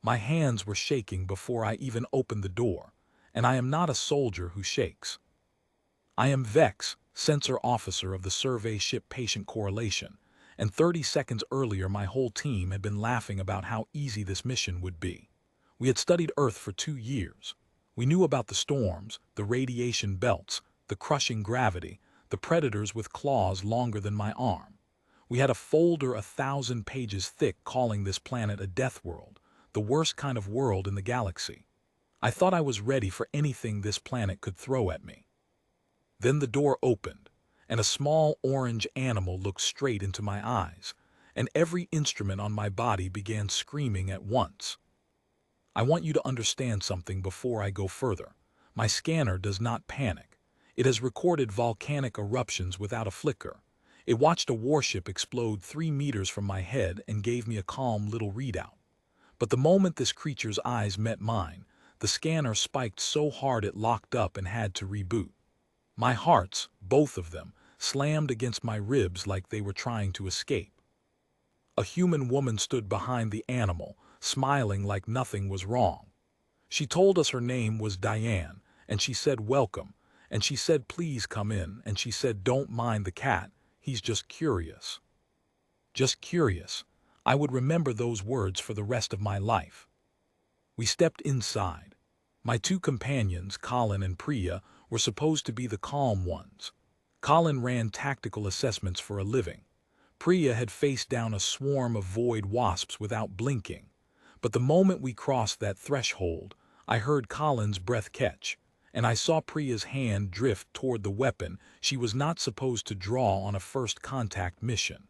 My hands were shaking before I even opened the door, and I am not a soldier who shakes. I am Vex, sensor officer of the survey ship patient correlation, and 30 seconds earlier my whole team had been laughing about how easy this mission would be. We had studied Earth for 2 years. We knew about the storms, the radiation belts, the crushing gravity, the predators with claws longer than my arm. We had a folder 1,000 pages thick calling this planet a death world, the worst kind of world in the galaxy. I thought I was ready for anything this planet could throw at me. Then the door opened, and a small orange animal looked straight into my eyes, and every instrument on my body began screaming at once. I want you to understand something before I go further. My scanner does not panic. It has recorded volcanic eruptions without a flicker. It watched a warship explode 3 meters from my head and gave me a calm little readout. But the moment this creature's eyes met mine, the scanner spiked so hard it locked up and had to reboot. My hearts, both of them, slammed against my ribs like they were trying to escape. A human woman stood behind the animal, smiling like nothing was wrong. She told us her name was Diane, and she said welcome, and she said please come in, and she said don't mind the cat, he's just curious. Just curious. I would remember those words for the rest of my life. We stepped inside. My 2 companions, Colin and Priya, were supposed to be the calm ones. Colin ran tactical assessments for a living. Priya had faced down a swarm of void wasps without blinking. But the moment we crossed that threshold, I heard Colin's breath catch, and I saw Priya's hand drift toward the weapon she was not supposed to draw on a first contact mission.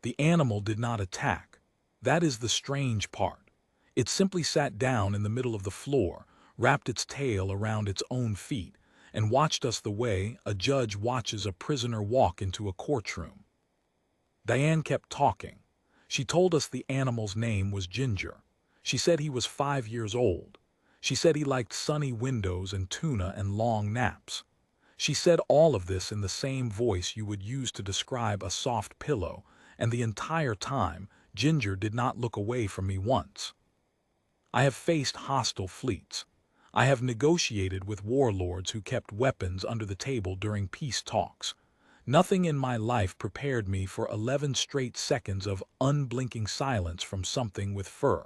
The animal did not attack. That is the strange part. It simply sat down in the middle of the floor, wrapped its tail around its own feet, and watched us the way a judge watches a prisoner walk into a courtroom. Diane kept talking. She told us the animal's name was Ginger. She said he was 5 years old. She said he liked sunny windows and tuna and long naps. She said all of this in the same voice you would use to describe a soft pillow, and the entire time, Ginger did not look away from me once. I have faced hostile fleets. I have negotiated with warlords who kept weapons under the table during peace talks. Nothing in my life prepared me for 11 straight seconds of unblinking silence from something with fur.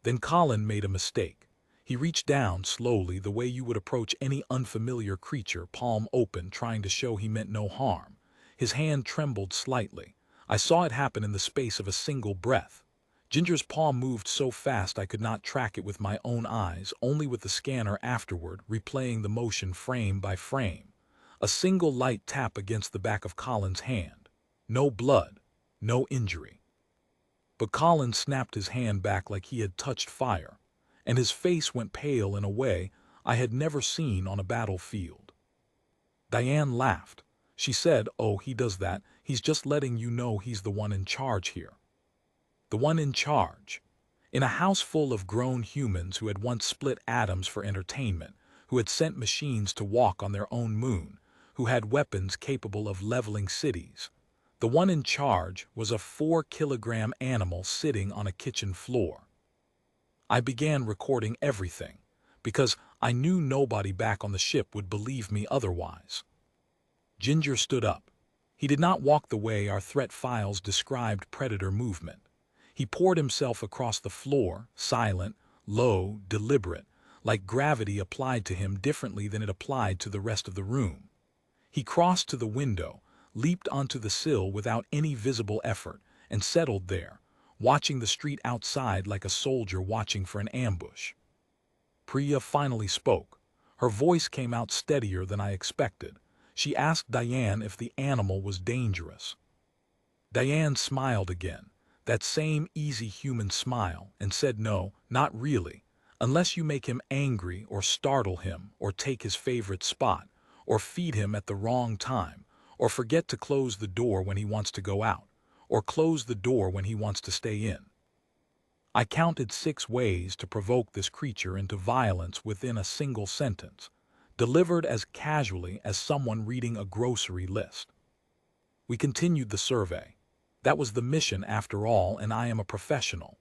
Then Colin made a mistake. He reached down slowly the way you would approach any unfamiliar creature, palm open, trying to show he meant no harm. His hand trembled slightly. I saw it happen in the space of a single breath. Ginger's paw moved so fast I could not track it with my own eyes, only with the scanner afterward, replaying the motion frame by frame. A single light tap against the back of Colin's hand. No blood, no injury. But Colin snapped his hand back like he had touched fire, and his face went pale in a way I had never seen on a battlefield. Diane laughed. She said, "Oh, he does that. He's just letting you know he's the one in charge here." The one in charge. In a house full of grown humans who had once split atoms for entertainment, who had sent machines to walk on their own moon, who had weapons capable of leveling cities. The one in charge was a 4-kilogram animal sitting on a kitchen floor. I began recording everything, because I knew nobody back on the ship would believe me otherwise. Ginger stood up. He did not walk the way our threat files described predator movement. He poured himself across the floor, silent, low, deliberate, like gravity applied to him differently than it applied to the rest of the room. He crossed to the window, leaped onto the sill without any visible effort, and settled there, watching the street outside like a soldier watching for an ambush. Priya finally spoke. Her voice came out steadier than I expected. She asked Diane if the animal was dangerous. Diane smiled again, that same easy human smile, and said no, not really, unless you make him angry or startle him or take his favorite spot, or feed him at the wrong time, or forget to close the door when he wants to go out, or close the door when he wants to stay in. I counted 6 ways to provoke this creature into violence within a single sentence, delivered as casually as someone reading a grocery list. We continued the survey. That was the mission after all, and I am a professional.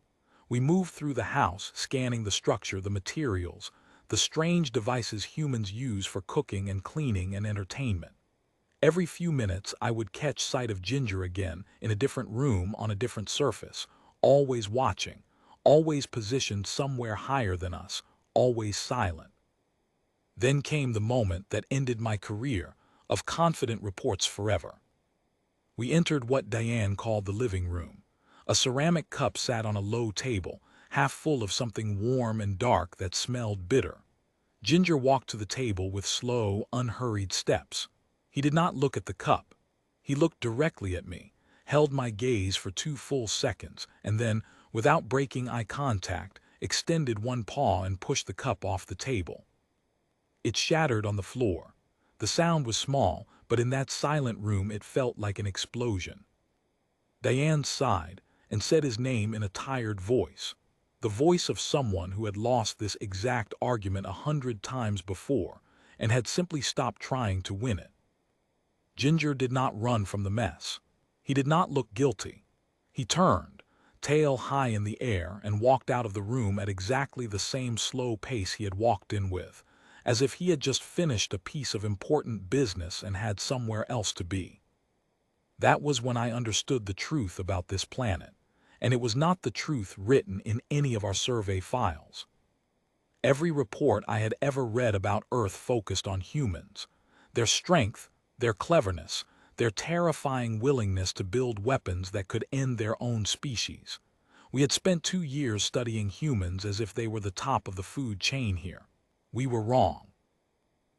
We moved through the house, scanning the structure, the materials, the strange devices humans use for cooking and cleaning and entertainment. Every few minutes, I would catch sight of Ginger again, in a different room on a different surface, always watching, always positioned somewhere higher than us, always silent. Then came the moment that ended my career of confident reports forever. We entered what Diane called the living room. A ceramic cup sat on a low table, half full of something warm and dark that smelled bitter. Ginger walked to the table with slow, unhurried steps. He did not look at the cup. He looked directly at me, held my gaze for 2 full seconds, and then, without breaking eye contact, extended one paw and pushed the cup off the table. It shattered on the floor. The sound was small, but in that silent room it felt like an explosion. Diane sighed and said his name in a tired voice, the voice of someone who had lost this exact argument 100 times before and had simply stopped trying to win it. Ginger did not run from the mess. He did not look guilty. He turned, tail high in the air, and walked out of the room at exactly the same slow pace he had walked in with, as if he had just finished a piece of important business and had somewhere else to be. That was when I understood the truth about this planet, and it was not the truth written in any of our survey files. Every report I had ever read about Earth focused on humans, their strength, their cleverness, their terrifying willingness to build weapons that could end their own species. We had spent 2 years studying humans as if they were the top of the food chain here. We were wrong.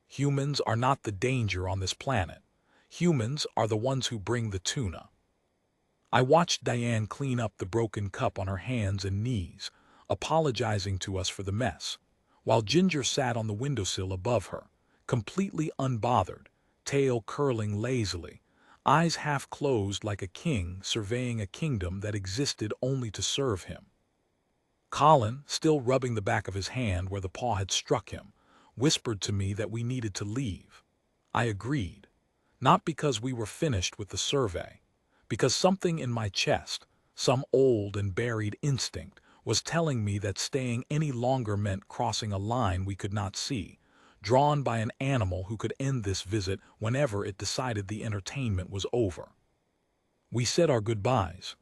Humans are not the danger on this planet. Humans are the ones who bring the tuna. I watched Diane clean up the broken cup on her hands and knees, apologizing to us for the mess, while Ginger sat on the windowsill above her, completely unbothered, tail curling lazily, eyes half closed like a king surveying a kingdom that existed only to serve him. Colin, still rubbing the back of his hand where the paw had struck him, whispered to me that we needed to leave. I agreed, not because we were finished with the survey, because something in my chest, some old and buried instinct, was telling me that staying any longer meant crossing a line we could not see, drawn by an animal who could end this visit whenever it decided the entertainment was over. We said our goodbyes.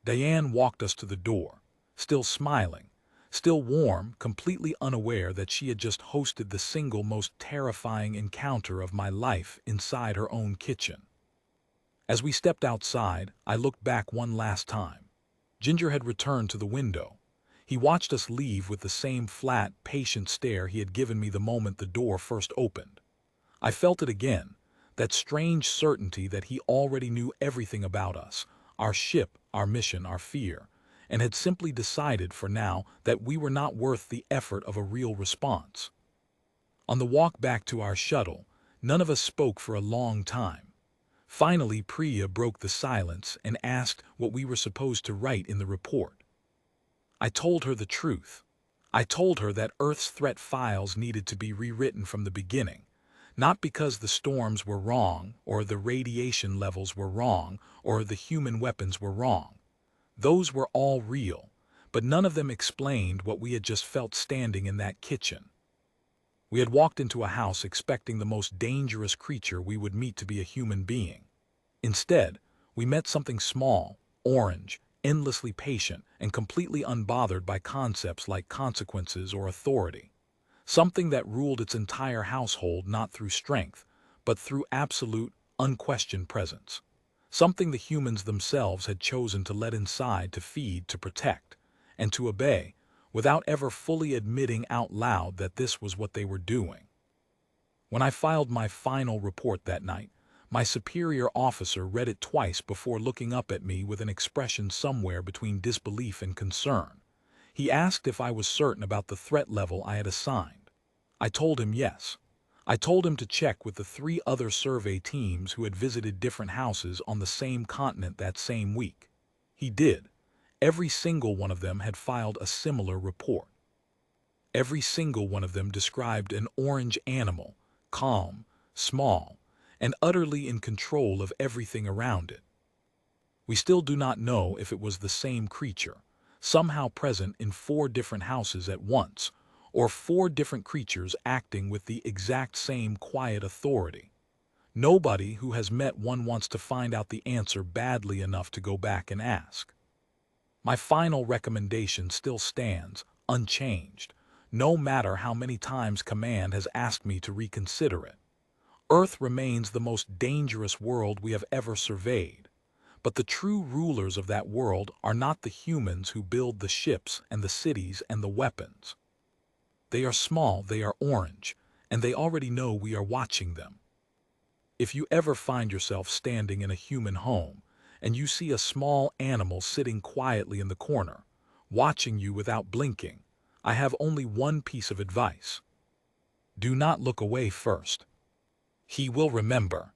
Diane walked us to the door, still smiling, still warm, completely unaware that she had just hosted the single most terrifying encounter of my life inside her own kitchen. As we stepped outside, I looked back one last time. Ginger had returned to the window. He watched us leave with the same flat, patient stare he had given me the moment the door first opened. I felt it again, that strange certainty that he already knew everything about us, our ship, our mission, our fear, and had simply decided for now that we were not worth the effort of a real response. On the walk back to our shuttle, none of us spoke for a long time. Finally, Priya broke the silence and asked what we were supposed to write in the report. I told her the truth. I told her that Earth's threat files needed to be rewritten from the beginning, not because the storms were wrong, or the radiation levels were wrong, or the human weapons were wrong. Those were all real, but none of them explained what we had just felt standing in that kitchen. We had walked into a house expecting the most dangerous creature we would meet to be a human being. Instead, we met something small, orange, endlessly patient, and completely unbothered by concepts like consequences or authority. Something that ruled its entire household not through strength, but through absolute, unquestioned presence. Something the humans themselves had chosen to let inside to feed, to protect, and to obey, without ever fully admitting out loud that this was what they were doing. When I filed my final report that night, my superior officer read it twice before looking up at me with an expression somewhere between disbelief and concern. He asked if I was certain about the threat level I had assigned. I told him yes. I told him to check with the 3 other survey teams who had visited different houses on the same continent that same week. He did. Every single one of them had filed a similar report. Every single one of them described an orange animal, calm, small, and utterly in control of everything around it. We still do not know if it was the same creature, somehow present in 4 different houses at once, or 4 different creatures acting with the exact same quiet authority. Nobody who has met one wants to find out the answer badly enough to go back and ask. My final recommendation still stands, unchanged, no matter how many times Command has asked me to reconsider it. Earth remains the most dangerous world we have ever surveyed. But the true rulers of that world are not the humans who build the ships and the cities and the weapons. They are small, they are orange, and they already know we are watching them. If you ever find yourself standing in a human home, and you see a small animal sitting quietly in the corner, watching you without blinking, I have only one piece of advice. Do not look away first. He will remember.